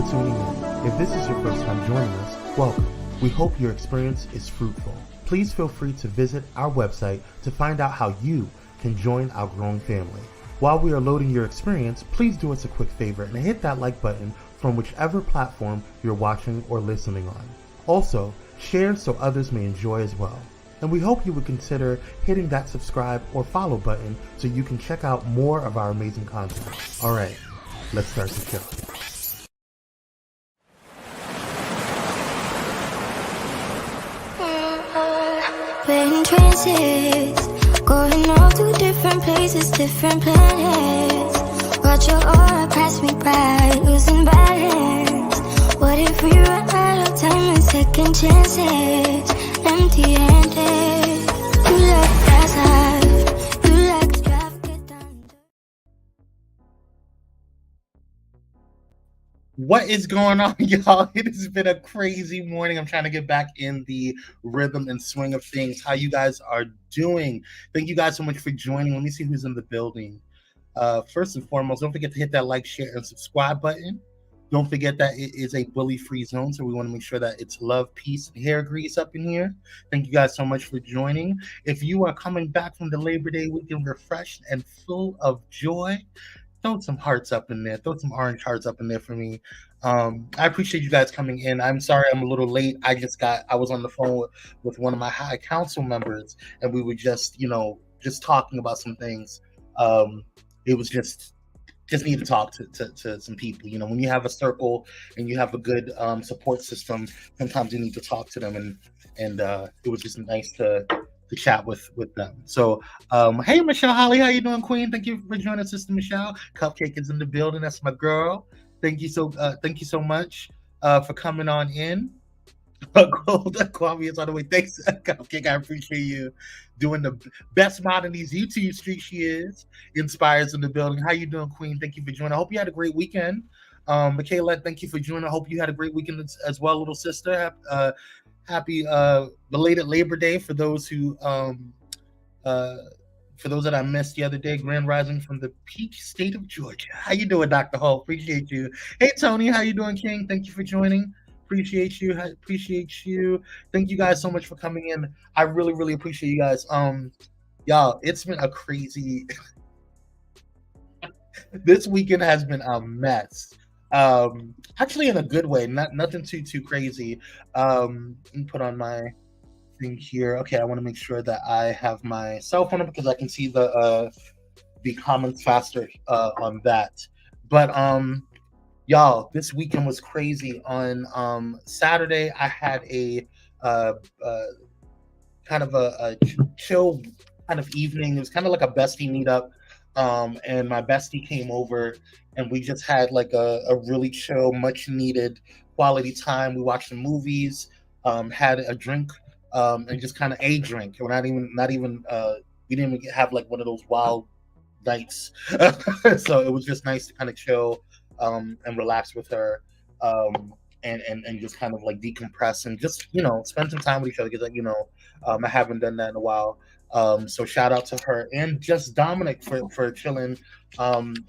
for tuning in. If this is your first time joining us, welcome. We hope your experience is fruitful. Please feel free to visit our website to find out how you can join our growing family. While we are loading your experience, please do us a quick favor and hit that like button from whichever platform you're watching or listening on. Also, share so others may enjoy as well. And we hope you would consider hitting that subscribe or follow button so you can check out more of our amazing content. All right, let's start the show. We're in trances, going all to different places, different planets. Watch your aura pass me by, losing balance. What if we run out of time and second chances? Empty-handed, you like fast life, you like to drive, get down. What is going on, y'all? It has been a crazy morning. I'm trying to get back in the rhythm and swing of things. How you guys are doing? Thank you guys so much for joining. Let me see who's in the building. First and foremost, don't forget to hit that like, share, and subscribe button. Don't forget that it is a bully-free zone, so we want to make sure that it's love, peace, and hair grease up in here. Thank you guys so much for joining. If you are coming back from the Labor Day weekend refreshed and full of joy, throw some hearts up in there. Throw some orange hearts up in there for me. I appreciate you guys coming in. I'm sorry I'm a little late. I was on the phone with one of my high council members, and we were just talking about some things. It was just need to talk to some people. When you have a circle and you have a good support system, sometimes you need to talk to them, and it was just nice to chat with them. So hey, Michelle Holly, how you doing, Queen? Thank you for joining, Sister Michelle. Cupcake is in the building. That's my girl. Thank you so much for coming on in. Kwame is on the way. Thanks, Cupcake. I appreciate you doing the best mod in these YouTube streets. She is. Inspires in the building. How you doing, Queen? Thank you for joining. I hope you had a great weekend. Michaela, thank you for joining. I hope you had a great weekend as well, little sister. Happy belated Labor Day for those who for those that I missed the other day. Grand Rising from the peach state of Georgia. How you doing, Dr. Hall? Appreciate you. Hey, Tony, how you doing, King? Thank you for joining. Appreciate you. Thank you guys so much for coming in. I really, really appreciate you guys. Y'all, it's been a crazy this weekend has been a mess. Actually in a good way, nothing too crazy. Let me put on my thing here. Okay, I want to make sure that I have my cell phone up because I can see the comments faster on that. But y'all, this weekend was crazy. On Saturday, I had a kind of a chill kind of evening. It was kind of like a bestie meetup. And my bestie came over and we just had like a really chill, much needed quality time. We watched some movies, had a drink, and just kind of a drink. We're not even we didn't even have like one of those wild nights. So it was just nice to kind of chill and relax with her, and just kind of like decompress and just spend some time with each other because I haven't done that in a while. So shout out to her and just Dominic for chilling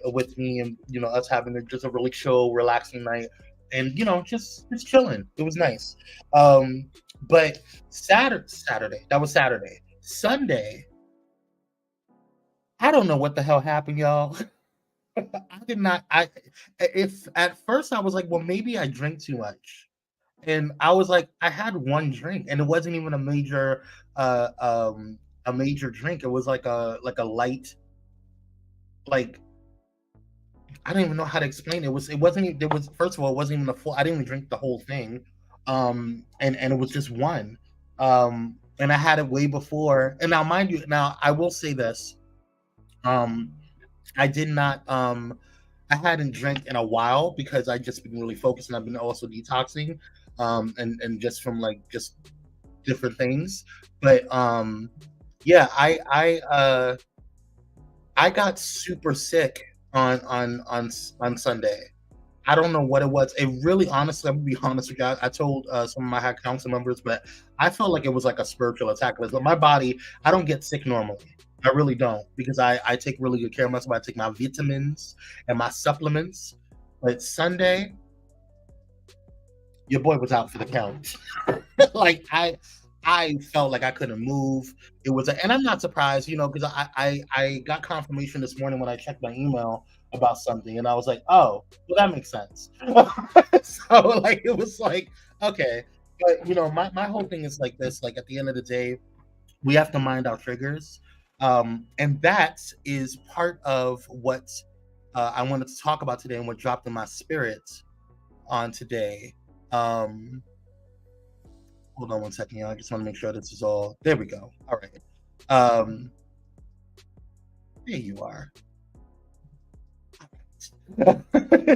with me and us having just a really chill, relaxing night and just chilling. It was nice. But Saturday, that was Saturday. Sunday, I don't know what the hell happened, y'all. If at first I was like, well, maybe I drank too much. And I was like, I had one drink and it wasn't even a major drink. It was like a light, like I don't even know how to explain it. It wasn't first of all, it wasn't even a full, I didn't even drink the whole thing. And it was just one. And I had it way before. And now mind you, I will say this. I did not I hadn't drank in a while because I just been really focused and I've been also detoxing and just from like just different things. But yeah, I got super sick on Sunday. I don't know what it was. It really, honestly, I'm gonna be honest with you. I told some of my high council members, but I felt like it was like a spiritual attack. But my body, I don't get sick normally. I really don't because I take really good care of myself. I take my vitamins and my supplements. But Sunday, your boy was out for the count. Like I felt like I couldn't move. It was, and I'm not surprised, because I got confirmation this morning when I checked my email about something, and I was like, oh, well, that makes sense. So like it was like, okay, but my whole thing is like this. Like at the end of the day, we have to mind our triggers, and that is part of what I wanted to talk about today, and what dropped in my spirit on today. Hold on one second, y'all. I just want to make sure this is all. There we go. All right. There you are.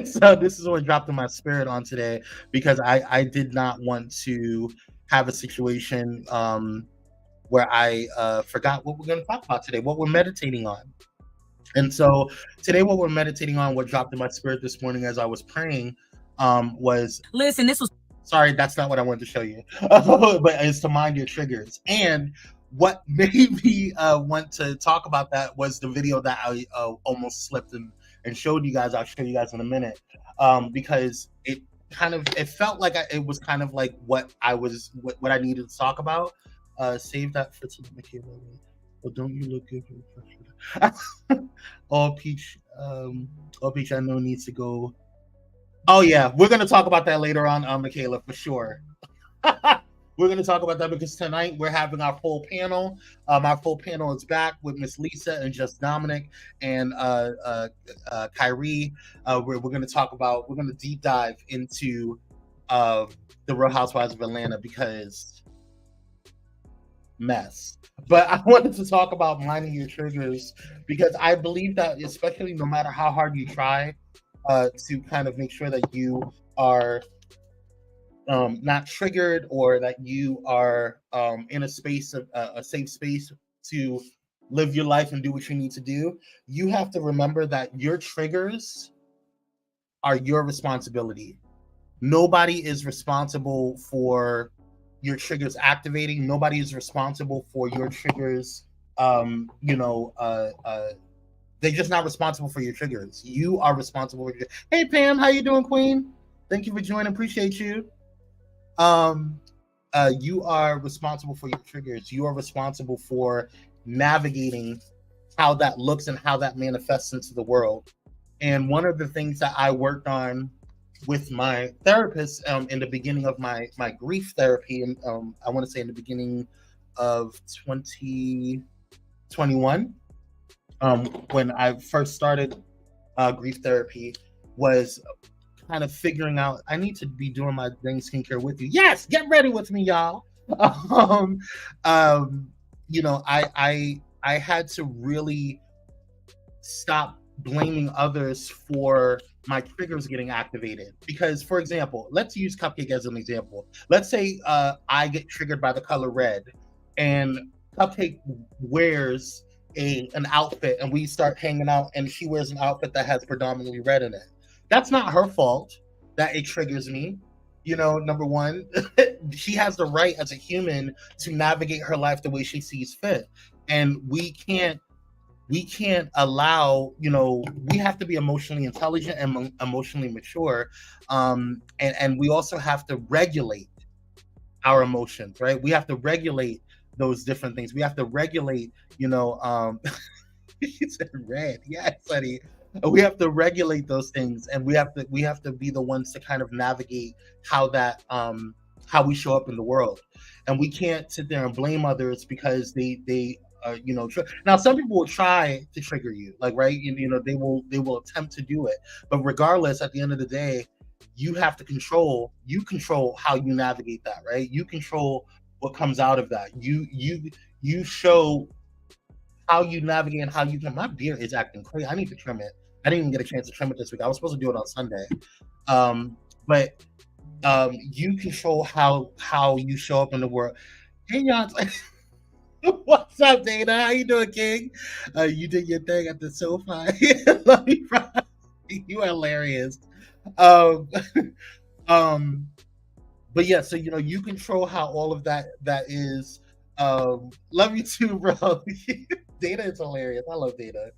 So this is what dropped in my spirit on today, because I did not want to have a situation where I forgot what we're going to talk about today, what we're meditating on. And so today, what we're meditating on, what dropped in my spirit this morning as I was praying, was, listen, this was, sorry, that's not what I wanted to show you, but is to mind your triggers. And what made me want to talk about that was the video that I almost slipped and showed you guys. I'll show you guys in a minute, because it felt like it was kind of like what I needed to talk about. Save that for tonight, Michaela. Well, don't you look good? All Peach, I know needs to go. Oh yeah, we're gonna talk about that later on, Michaela, for sure. We're gonna talk about that because tonight we're having our full panel. Our full panel is back with Miss Lisa and Just Dominic and Kyrie. We're gonna deep dive into the Real Housewives of Atlanta because mess. But I wanted to talk about minding your triggers because I believe that, especially no matter how hard you try to kind of make sure that you are not triggered, or that you are in a space of a safe space to live your life and do what you need to do, you have to remember that your triggers are your responsibility. Nobody is responsible for your triggers activating. Nobody is responsible for your triggers. They're just not responsible for your triggers. You are responsible for your. Hey Pam, how you doing, Queen? Thank you for joining. Appreciate you. You are responsible for your triggers. You are responsible for navigating how that looks and how that manifests into the world. And one of the things that I worked on with my therapist in the beginning of my grief therapy, and I want to say in the beginning of 2021, when I first started grief therapy, was kind of figuring out I need to be doing my dang skincare with you. Yes, get ready with me, y'all. I had to really stop blaming others for my triggers getting activated. Because, for example, let's use Cupcake as an example. Let's say I get triggered by the color red, and Cupcake wears an outfit, and we start hanging out, and she wears an outfit that has predominantly red in it. That's not her fault that it triggers me. Number one, she has the right as a human to navigate her life the way she sees fit. And we can't allow, we have to be emotionally intelligent and emotionally mature. And we also have to regulate our emotions, right? We have to regulate those different things. We have to regulate, she said red. Yes, honey. We have to regulate those things, and we have to be the ones to kind of navigate how we show up in the world. And we can't sit there and blame others because they now some people will try to trigger you, like, right, they will attempt to do it, but regardless, at the end of the day, you control how you navigate that, right? You control what comes out of that. You show how you navigate and how you can. My beard is acting crazy. I need to trim it. I didn't even get a chance to trim it this week. I was supposed to do it on Sunday. But you control how you show up in the world. Hey, y'all. What's up, Dana? How you doing, King? You did your thing at the sofa. Love you, bro. You are hilarious. But yeah, so you control how all of that is. Love you too, bro. Data is hilarious. I love Data.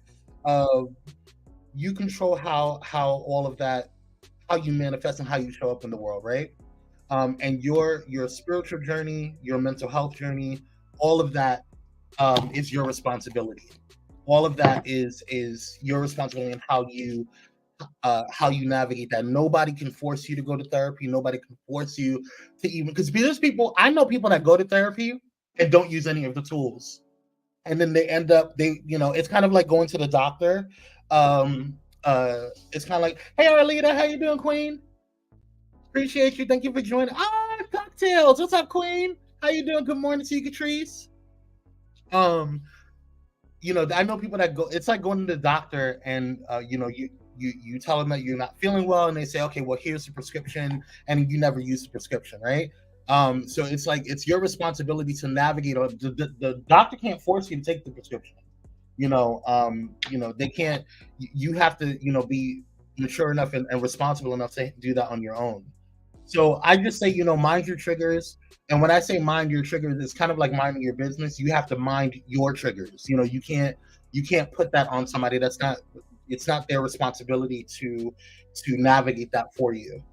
You control how all of that, how you manifest and how you show up in the world, right? and your spiritual journey, your mental health journey, all of that is your responsibility. All of that is your responsibility, and how you navigate that. Nobody can force you to go to therapy. Nobody can force you to, even because there's people, I know people that go to therapy and don't use any of the tools, and then they end up, it's kind of like going to the doctor. It's kind of like, hey Arlita, how you doing, Queen? Appreciate you, thank you for joining. Cocktails, what's up, Queen? How you doing? Good morning to you, Catrice. I know people that go, it's like going to the doctor, and you tell them that you're not feeling well, and they say, okay, well, here's the prescription, and you never use the prescription, right? So it's like, it's your responsibility to navigate. The doctor can't force you to take the prescription. They can't. You have to, be mature enough and responsible enough to do that on your own. So I just say, mind your triggers. And when I say mind your triggers, it's kind of like minding your business. You have to mind your triggers. You can't put that on somebody. It's not their responsibility to navigate that for you.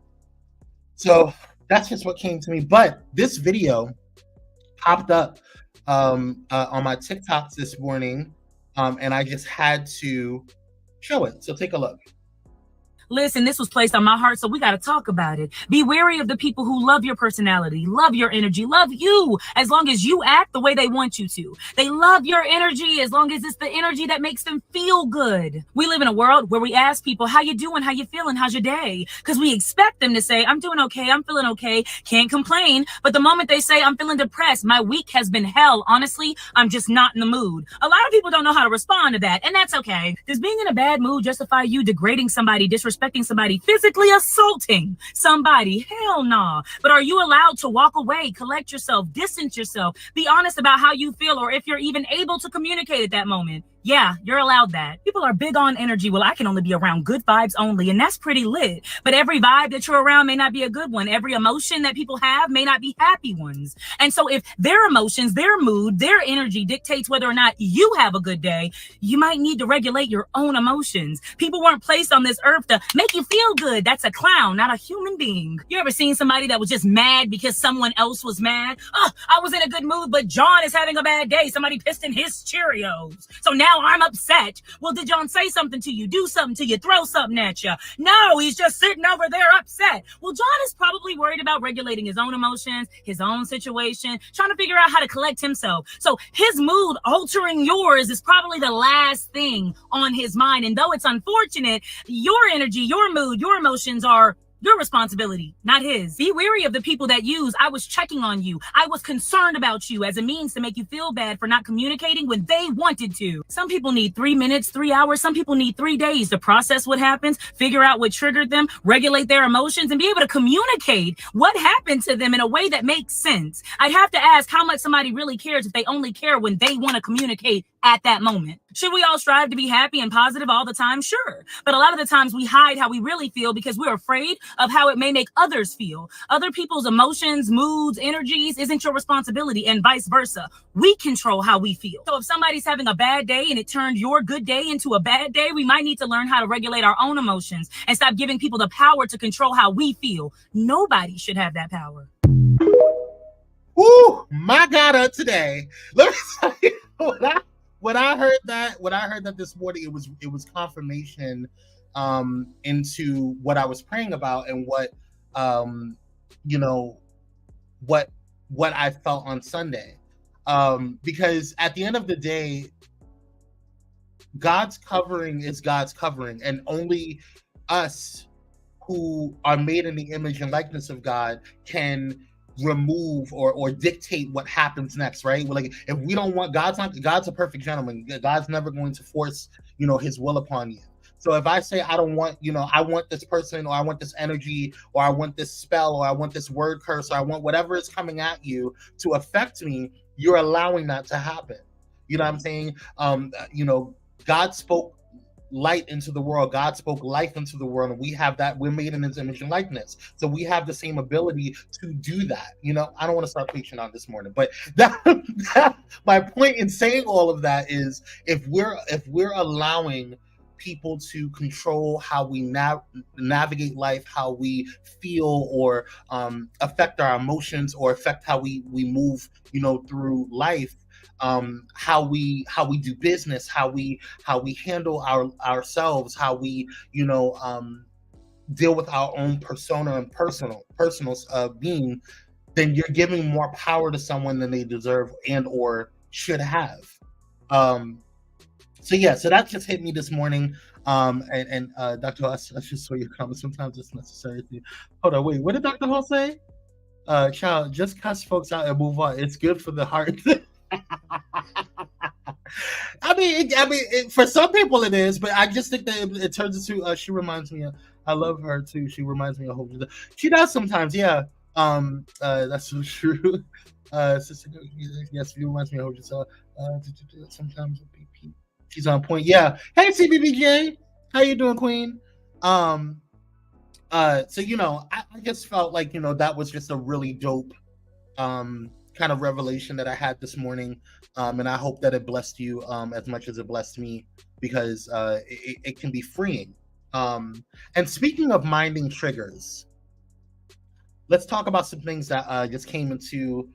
So that's just what came to me. But this video popped up on my TikToks this morning, and I just had to show it. So take a look. Listen, this was placed on my heart, so we got to talk about it. Be wary of the people who love your personality, love your energy, love you as long as you act the way they want you to. They love your energy as long as it's the energy that makes them feel good. We live in a world where we ask people, how you doing, how you feeling, how's your day? Because we expect them to say, I'm doing okay, I'm feeling okay, can't complain. But the moment they say, I'm feeling depressed, my week has been hell, honestly, I'm just not in the mood. A lot of people don't know how to respond to that, and that's okay. Does being in a bad mood justify you degrading somebody, disrespecting somebody, physically assaulting somebody? Hell nah. But are you allowed to walk away, collect yourself, distance yourself, be honest about how you feel, or if you're even able to communicate at that moment? Yeah, you're allowed that. People are big on energy. Well, I can only be around good vibes only, and that's pretty lit. But every vibe that you're around may not be a good one. Every emotion that people have may not be happy ones. And so if their emotions, their mood, their energy dictates whether or not you have a good day, you might need to regulate your own emotions. People weren't placed on this earth to make you feel good. That's a clown, not a human being. You ever seen somebody that was just mad because someone else was mad? Oh, I was in a good mood, but John is having a bad day. Somebody pissed in his Cheerios. So now I'm upset. Well, did John say something to you, do something to you, throw something at you? No, he's just sitting over there upset. Well, John is probably worried about regulating his own emotions, his own situation, trying to figure out how to collect himself. So his mood altering yours is probably the last thing on his mind. And though it's unfortunate, your energy, your mood, your emotions are your responsibility, not his. Be wary of the people that use, I was checking on you, I was concerned about you, as a means to make you feel bad for not communicating when they wanted to. Some people need 3 minutes, 3 hours. Some people need 3 days to process what happens, figure out what triggered them, regulate their emotions, and be able to communicate what happened to them in a way that makes sense. I'd have to ask how much somebody really cares if they only care when they want to communicate at that moment. Should we all strive to be happy and positive all the time? Sure. But a lot of the times we hide how we really feel because we're afraid of how it may make others feel. Other people's emotions, moods, energies isn't your responsibility, and vice versa. We control how we feel. So if somebody's having a bad day and it turned your good day into a bad day, we might need to learn how to regulate our own emotions and stop giving people the power to control how we feel. Nobody should have that power. Ooh, my God, today. Let me tell you, when I heard that this morning, it was confirmation into what I was praying about, and what what I felt on Sunday. Because at the end of the day, God's covering is God's covering, and only us who are made in the image and likeness of God can remove or dictate what happens next, right? Like, if we don't want, God's a perfect gentleman. God's never going to force his will upon you. So if I say I don't want, I want this person, or I want this energy, or I want this spell, or I want this word curse, or I want whatever is coming at you to affect me, you're allowing that to happen. You know what I'm saying? God spoke light into the world. God spoke life into the world, and we have that. We're made in his image and likeness, so we have the same ability to do that. I don't want to start preaching on this morning, but that my point in saying all of that is, if we're allowing people to control how we navigate life, how we feel, or affect our emotions, or affect how we move, through life. How we do business, how we handle ourselves, how we deal with our own persona and personal being, then you're giving more power to someone than they deserve and or should have. So that just hit me this morning. And Dr. Hall, I just saw your comment. Sometimes it's necessary to hold on. Wait, what did Dr. Hall say? Child, just cuss folks out and move on. It's good for the heart. I mean, for some people it is, but I just think that it turns into. She reminds me of. I love her too. She reminds me of Hope. She does sometimes, yeah. That's so true. Sister, yes, she reminds me of Hope. So, sometimes she's on point. Yeah. Hey, CBBJ, how you doing, Queen? So I just felt like that was just a really dope kind of revelation that I had this morning, and I hope that it blessed you as much as it blessed me, because it can be freeing. And speaking of minding triggers, let's talk about some things that just came into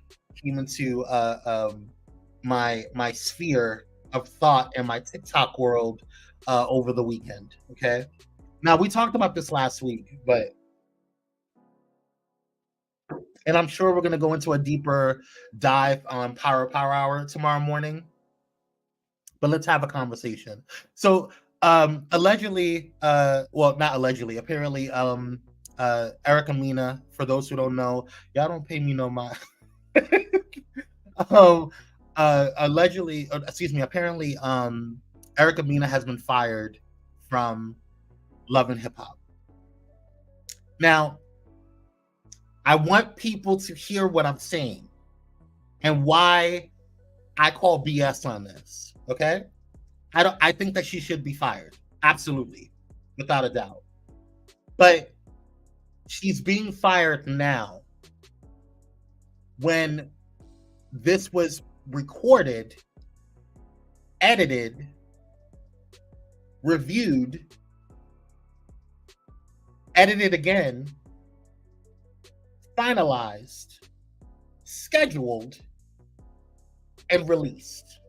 my sphere of thought and my TikTok world over the weekend. Okay, now we talked about this last week, and I'm sure we're going to go into a deeper dive on Power Hour tomorrow morning. But let's have a conversation. So, apparently, Erica Mena, for those who don't know, y'all don't pay me no mind. Apparently, Erica Mena has been fired from Love and Hip Hop. Now, I want people to hear what I'm saying and why I call BS on this. Okay, I think that she should be fired, absolutely, without a doubt. But she's being fired now when this was recorded, edited, reviewed, edited again, finalized, scheduled, and released.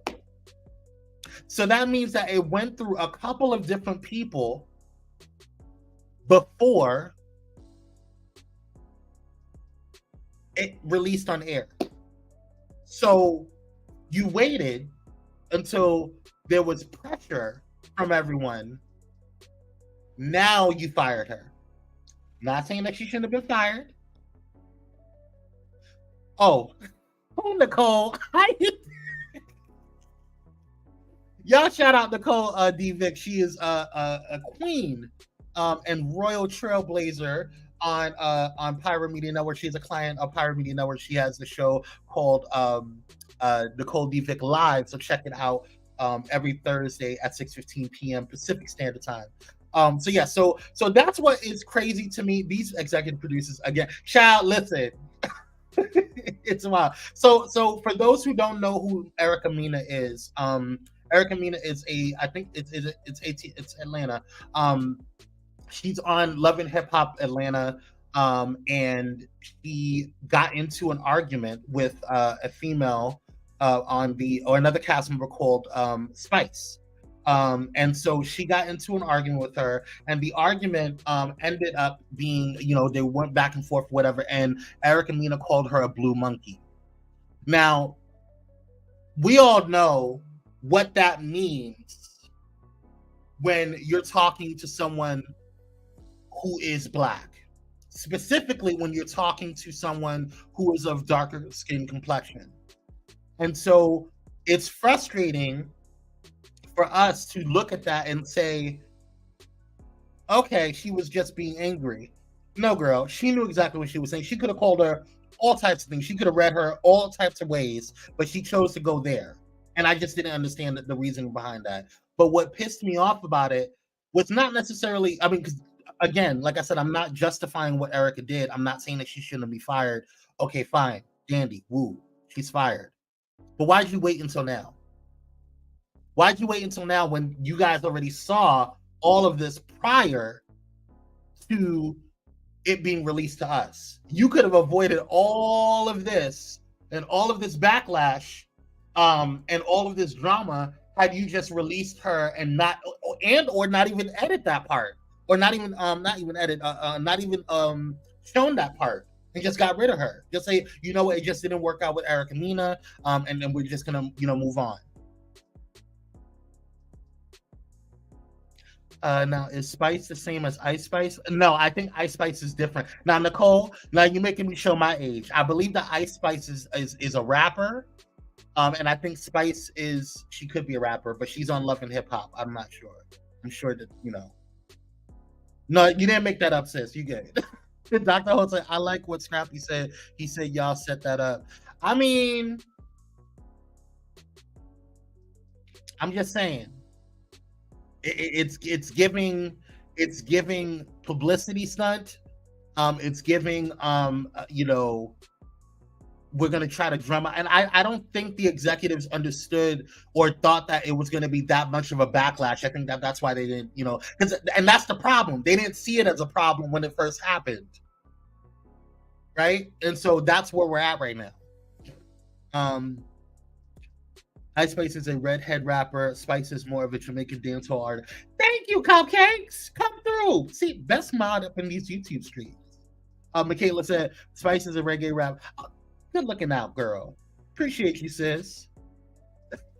So that means that it went through a couple of different people before it released on air. So you waited until there was pressure from everyone. Now you fired her. Not saying that she shouldn't have been fired. Oh, Nicole. Y'all shout out Nicole D. Vick. She is a queen and royal trailblazer on Pyro Media Network. She's a client of Pyro Media Network. She has the show called Nicole D. Vick Live. So check it out every Thursday at 6:15 p.m. Pacific Standard Time. So that's what is crazy to me. These executive producers, again, child, listen. It's wild. So for those who don't know who Erica Mena is, Erica Mena is it's Atlanta. She's on Love and Hip Hop Atlanta, and she got into an argument with a female or another cast member called Spice. And so she got into an argument with her, and the argument ended up being, they went back and forth, whatever, and Erica Mena called her a blue monkey. Now, we all know what that means when you're talking to someone who is Black, specifically when you're talking to someone who is of darker skin complexion. And so it's frustrating for us to look at that and say, okay, she was just being angry. No, girl, she knew exactly what she was saying. She could have called her all types of things. She could have read her all types of ways, but she chose to go there. And I just didn't understand the reasoning behind that. But what pissed me off about it was not necessarily, because again, like I said, I'm not justifying what Erica did. I'm not saying that she shouldn't be fired. Okay, fine. Dandy, woo, she's fired. But why'd you wait until now? Why'd you wait until now when you guys already saw all of this prior to it being released to us. You could have avoided all of this and all of this backlash and all of this drama had you just released her and not even edit that part, or not even shown that part and just got rid of her. Just say, you know what, it just didn't work out with Eric and Nina, and then we're just gonna move on. Now, is Spice the same as Ice Spice? No, I think Ice Spice is different. Now, Nicole, now you're making me show my age. I believe that Ice Spice is a rapper, and I think Spice she could be a rapper, but she's on Love and Hip Hop. I'm not sure. I'm sure that, No, you didn't make that up, sis. You get it. Dr. Holt said, I like what Scrappy said. He said, y'all set that up. I mean, I'm just saying. It's giving publicity stunt. It's giving we're gonna try to drum out, and I don't think the executives understood or thought that it was gonna be that much of a backlash. I think that's why they didn't, and that's the problem. They didn't see it as a problem when it first happened, right? And so that's where we're at right now. Ice Spice is a redhead rapper. Spice is more of a Jamaican dancehall artist. Thank you, Cupcakes. Come through. See, best mod up in these YouTube streams. Michaela said, Spice is a reggae rap. Oh, good looking out, girl. Appreciate you, sis.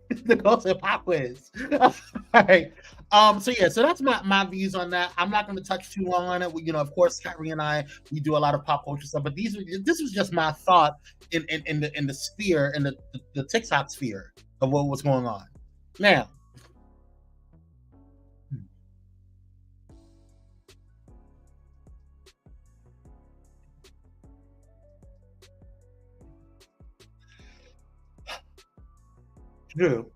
The ghost of pop quiz. All right. So that's my views on that. I'm not going to touch too long on it. We, of course, Kyrie and I, we do a lot of pop culture stuff, but this was just my thought in the sphere, in the TikTok sphere of what was going on. Now, Drew,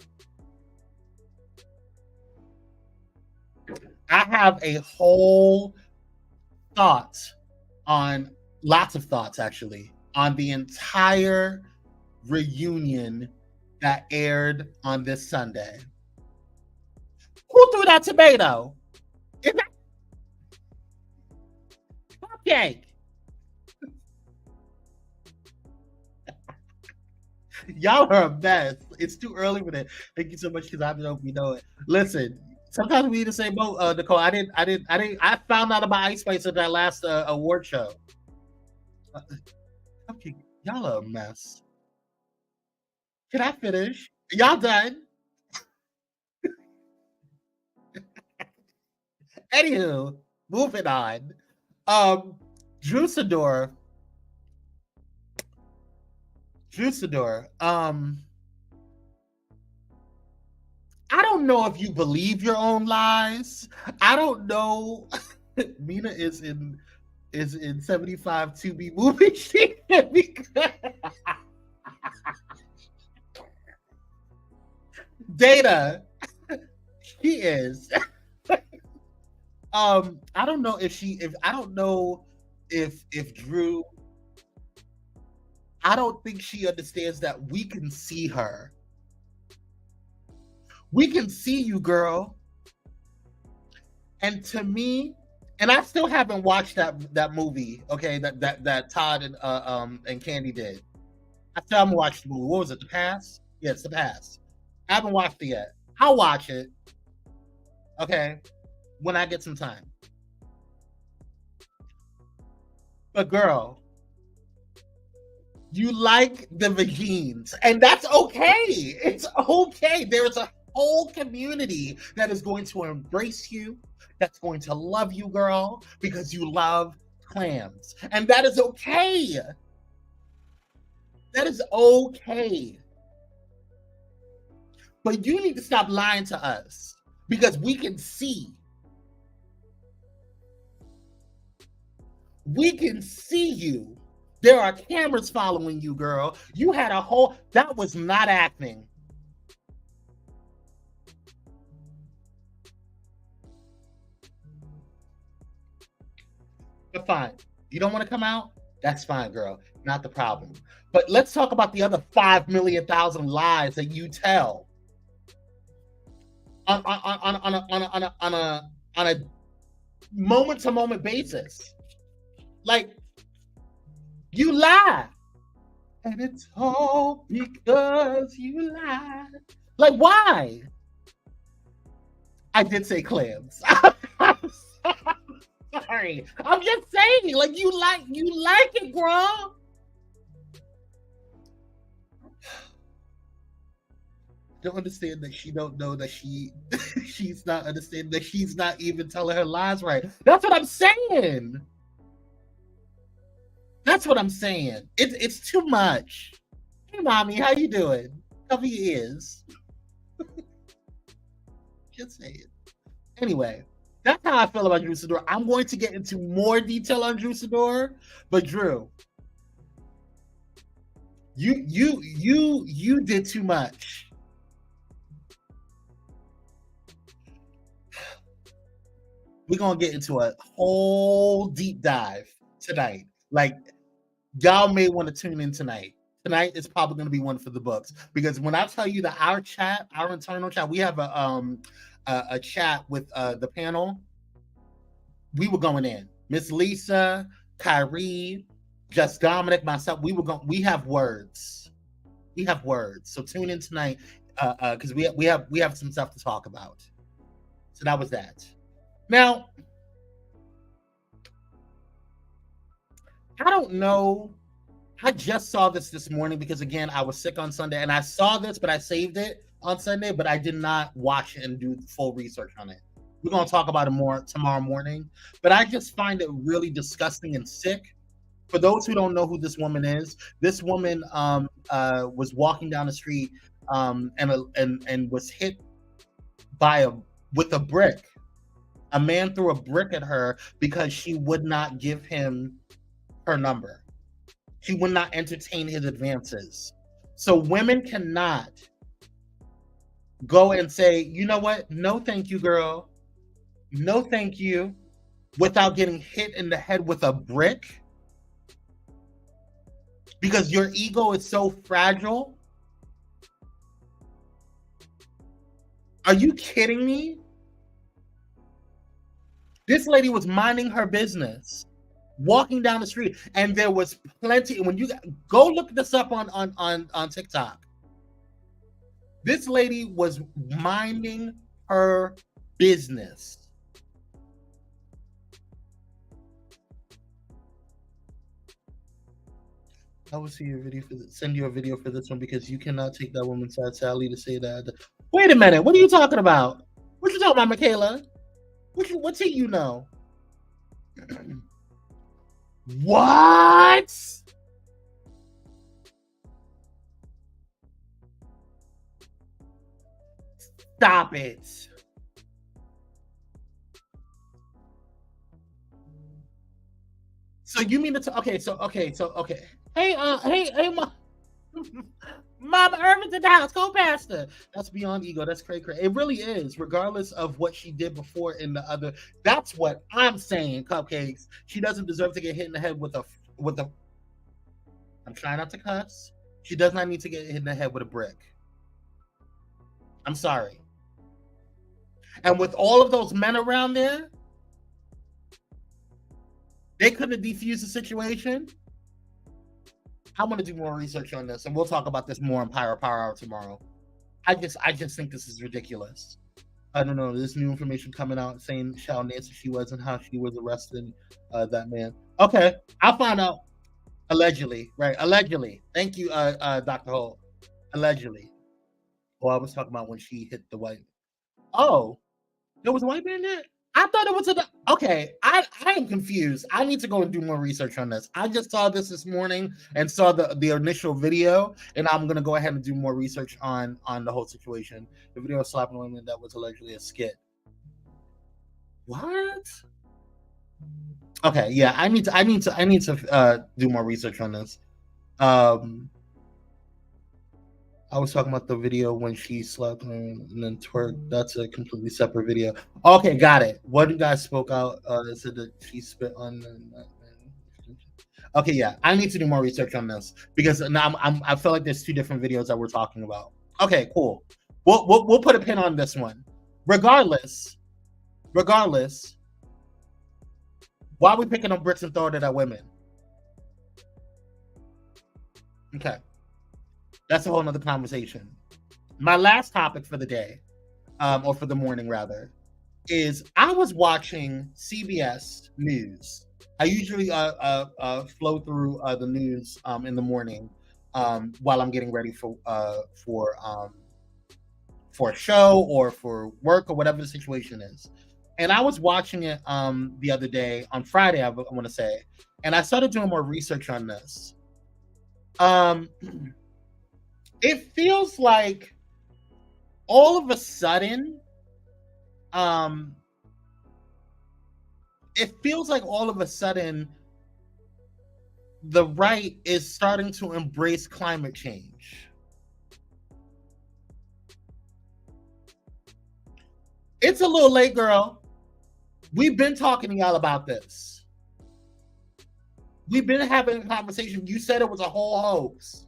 I have a whole lots of thoughts actually, on the entire reunion that aired on this Sunday. Who threw that tomato? Is that cupcake? Y'all are a mess. It's too early for that. Thank you so much, because I don't know if you know it. Listen, sometimes we need to say, Nicole, I found out about Ice Spice at that last award show. Okay, y'all are a mess. Can I finish? Y'all done? Anywho, moving on. Drew Sidor. I don't know if you believe your own lies. I don't know. Mina is in 75 2B movie. Data. She is. I don't know if Drew, I don't think she understands that we can see her. We can see you, girl. And to me, and I still haven't watched that movie, okay, that Todd and Candy did. I still haven't watched the movie. What was it, The Past? Yeah, it's The Past. I haven't watched it yet. I'll watch it, okay, when I get some time. But girl, you like the vagines, and that's okay. It's okay. There's a whole community that is going to embrace you, that's going to love you, girl, because you love clams. And that is okay. That is okay. But you need to stop lying to us, because we can see. We can see you. There are cameras following you, girl. You had that was not acting. But fine. You don't want to come out? That's fine, girl. Not the problem. But let's talk about the other 5 million thousand lies that you tell on on a moment-to-moment basis. Like, you lie. And it's all because you lie. Like, why? I did say clams. Sorry. I'm just saying, like, you like it, girl. Don't understand that she don't know that she's not understanding that she's not even telling her lies right. That's what I'm saying. That's what I'm saying. It's too much. Hey, mommy, how you doing? Cover your ears. Just say it. Anyway, that's how I feel about Drew Sidor. I'm going to get into more detail on Drew Sidor, but Drew, you did too much. We're gonna get into a whole deep dive tonight. Like, y'all may want to tune in tonight. Tonight is probably going to be one for the books, because when I tell you that our internal chat, we have a chat with the panel. We were going in. Miss Lisa, Kyrie, Just Dominic, myself. We have words. We have words. So tune in tonight because we have some stuff to talk about. So that was that. Now, I don't know. I just saw this morning because, again, I was sick on Sunday, and I saw this, but I saved it on Sunday, but I did not watch it and do full research on it. We're going to talk about it more tomorrow morning, but I just find it really disgusting and sick. For those who don't know who this woman is, this woman was walking down the street and was hit with a brick. A man threw a brick at her because she would not give him her number. She would not entertain his advances. So women cannot go and say, you know what? No, thank you, girl. No, thank you. Without getting hit in the head with a brick. Because your ego is so fragile. Are you kidding me? This lady was minding her business, walking down the street, and there was plenty. When you go look this up on TikTok, this lady was minding her business. I will send you a video for this one because you cannot take that woman's side. Sadly to say that. Wait a minute, what are you talking about? What you talking about, Michaela? What's it you know? What? Stop it. So you mean to okay. Hey, Mom. Mama Irvin's in the house. Go past her. That's beyond ego. That's cray. It really is, regardless of what she did before in the other. That's what I'm saying, Cupcakes. She doesn't deserve to get hit in the head with a. I'm trying not to cuss. She does not need to get hit in the head with a brick. I'm sorry. And with all of those men around there, they couldn't defuse the situation. I want to do more research on this, and we'll talk about this more in Pyro Power Hour tomorrow. I just think this is ridiculous. I don't know. There's new information coming out saying how nasty she was and how she was arresting that man. Okay, I'll find out. Allegedly, right? Allegedly. Thank you, Dr. Holt. Allegedly. Oh, I was talking about when she hit the white. Oh, there was a white man there? I thought it was okay. I am confused. I need to go and do more research on this. I just saw this morning and saw the initial video, and I'm gonna go ahead and do more research on the whole situation. The video of slapping women that was allegedly a skit. What? Okay, yeah, I need to do more research on this. I was talking about the video when she slapped him and then twerked. That's a completely separate video. Okay, got it. What you guys spoke out said that she spit on. Okay, yeah, I need to do more research on this because now I feel like there's two different videos that we're talking about. Okay, cool. We'll put a pin on this one. Regardless, Regardless, why are we picking up bricks and throwing it at women? Okay. That's a whole nother conversation. My last topic for the day, or for the morning rather, is I was watching CBS News. I usually flow through the news in the morning while I'm getting ready for a show or for work or whatever the situation is. And I was watching it the other day on Friday, I want to say, and I started doing more research on this. It feels like all of a sudden, the right is starting to embrace climate change. It's a little late, girl. We've been talking to y'all about this. We've been having a conversation. You said it was a whole hoax.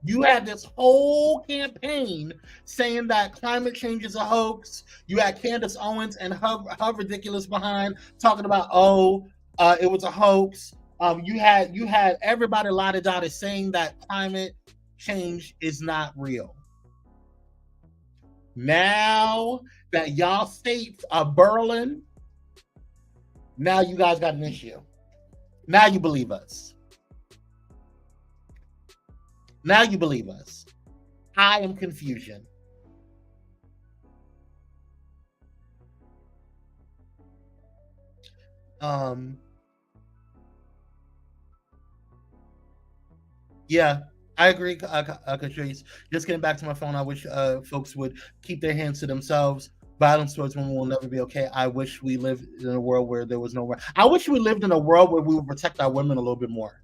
You had this whole campaign saying that climate change is a hoax. You had Candace Owens and her ridiculous behind talking about, it was a hoax. You had everybody la-da-da saying that climate change is not real. Now that y'all states are burling, now you guys got an issue. Now you believe us. Now you believe us. I am confusion. Yeah, I agree, Catrice. Just getting back to my phone, I wish folks would keep their hands to themselves. Violence towards women will never be okay. I wish we lived in a world where there was no... I wish we lived in a world where we would protect our women a little bit more.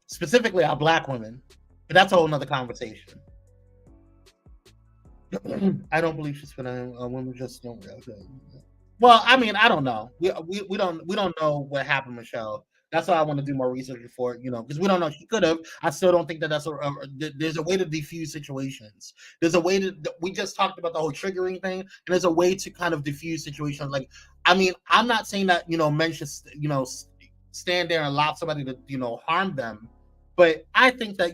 Specifically our Black women. But that's a whole nother conversation. I don't believe she's gonna... women just don't... Well, I mean, I don't know. We don't know what happened, Michelle. That's why I want to do more research for, because we don't know. She could have. I still don't think that there's a way to diffuse situations. There's a way to, we just talked about the whole triggering thing, and there's a way to kind of diffuse situations. Like, I mean, I'm not saying that, men should, stand there and allow somebody to, harm them. But I think that,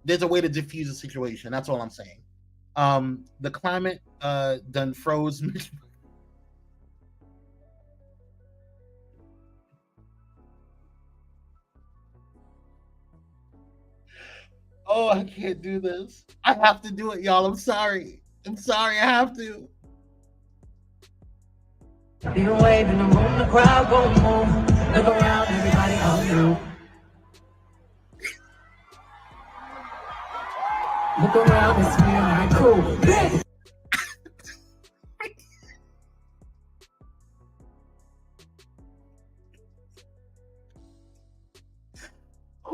there's a way to diffuse a situation. That's all I'm saying. The climate done froze. Oh, I can't do this. I have to do it, y'all. I'm sorry. I have to. Even wave in the room, the crowd go move. Look around, everybody on you. Look around and see my cool.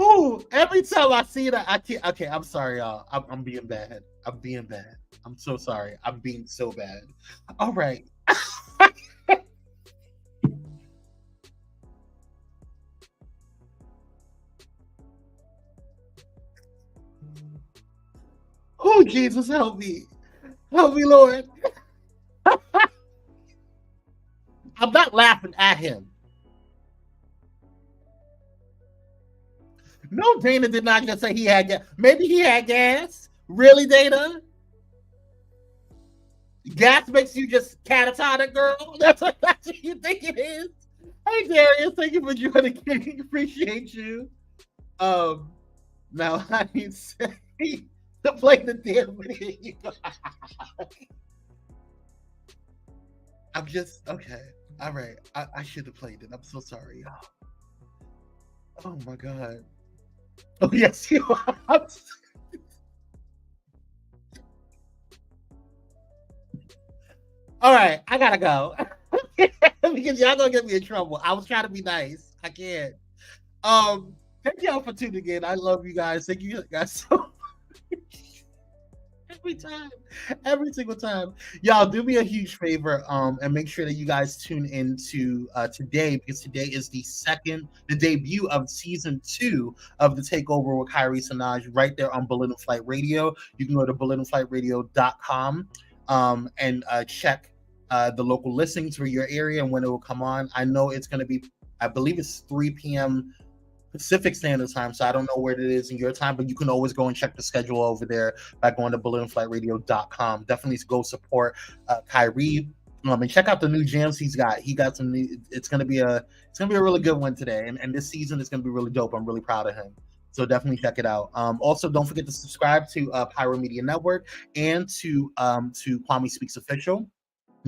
Ooh, every time I see that, I can't. Okay, I'm sorry, y'all. I'm being bad. I'm so sorry. I'm being so bad. All right. Oh, Jesus, help me. Help me, Lord. I'm not laughing at him. No, Dana did not just say he had gas. Maybe he had gas. Really, Dana? Gas makes you just catatonic, girl? That's what you think it is? Hey, Darius, thank you for joining. Appreciate you. Now I need to play the damn video. I'm just, okay. All right. I should have played it. I'm so sorry, y'all. Oh, my God. Oh, yes, you are. All right, I gotta go. Because y'all gonna get me in trouble. I was trying to be nice. I can't. Thank y'all for tuning in. I love you guys. Thank you guys so much. Every single time. Y'all do me a huge favor and make sure that you guys tune in to today, because today is the debut of season 2 of the Takeover with Kyrie Sanaj right there on Balloon Flight Radio. You can go to balloonflightradio.com and check the local listings for your area and when it will come on. I know it's going to be, I believe it's 3 p.m. Pacific Standard Time, so I don't know where it is in your time, but you can always go and check the schedule over there by going to balloonflightradio.com. Definitely go support Kyrie. And check out the new jams he's got. He got some new, it's gonna be a really good one today. And this season is gonna be really dope. I'm really proud of him. So definitely check it out. Also, don't forget to subscribe to Pyro Media Network and to Kwame Speaks Official.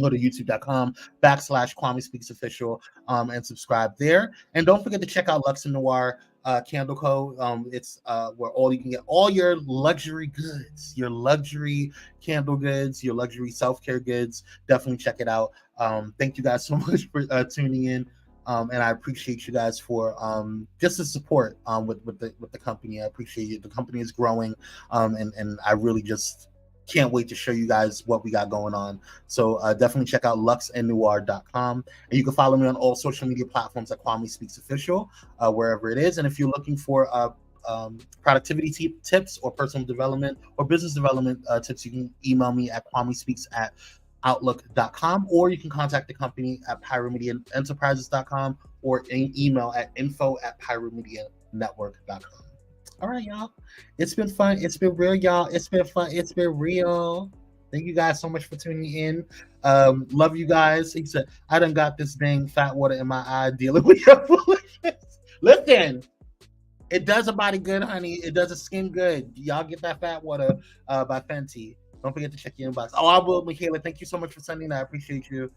Go to youtube.com/Kwame Speaks Official and subscribe there. And don't forget to check out Luxe and Noir Candle Co. It's where you can get all your luxury goods, your luxury candle goods, your luxury self-care goods. Definitely check it out. Thank you guys so much for tuning in. And I appreciate you guys for just the support with the company. I appreciate it. The company is growing, and I really just can't wait to show you guys what we got going on. So definitely check out luxeandnoir.com. And you can follow me on all social media platforms at Kwame Speaks Official, wherever it is. And if you're looking for productivity tips or personal development or business development tips, you can email me at kwamespeaks@outlook.com, or you can contact the company at pyromediaenterprises.com or email at info@pyromedianetwork.com. All right, y'all. It's been fun. It's been real, y'all. It's been fun. It's been real. Thank you guys so much for tuning in. Love you guys. He said, I done got this dang fat water in my eye dealing with your foolishness. Listen, it does a body good, honey. It does a skin good. Y'all get that fat water by Fenty. Don't forget to check your inbox. Oh, I will, Michaela. Thank you so much for sending that. I appreciate you.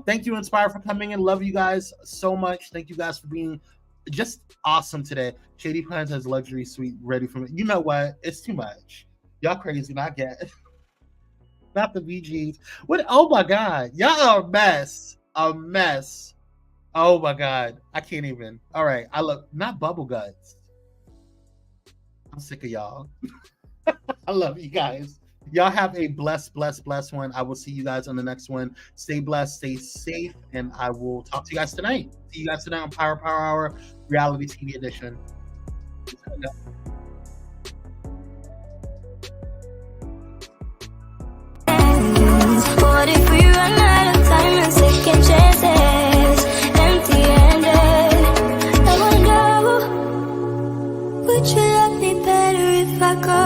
Thank you, Inspire, for coming in. Love you guys so much. Thank you guys for being just awesome today. Shady Plans has luxury suite ready for me. You know what? It's too much. Y'all crazy. Not get. Not the VGs. What? Oh my God. Y'all are a mess. A mess. Oh my God. I can't even. All right. I look not bubble guts. I'm sick of y'all. I love you guys. Y'all have a blessed one. I will see you guys on the next one. Stay blessed, stay safe, and I will talk to you guys tonight. See you guys tonight on Power Hour Reality TV Edition. What if we run out of time and second chances? Empty-handed. I wanna know, would you love me better if I go?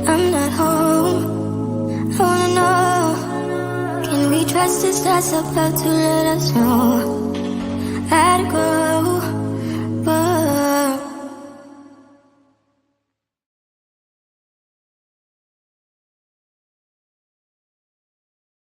I'm not home. I wanna know, can we trust this that's about to let us know? I'd go, but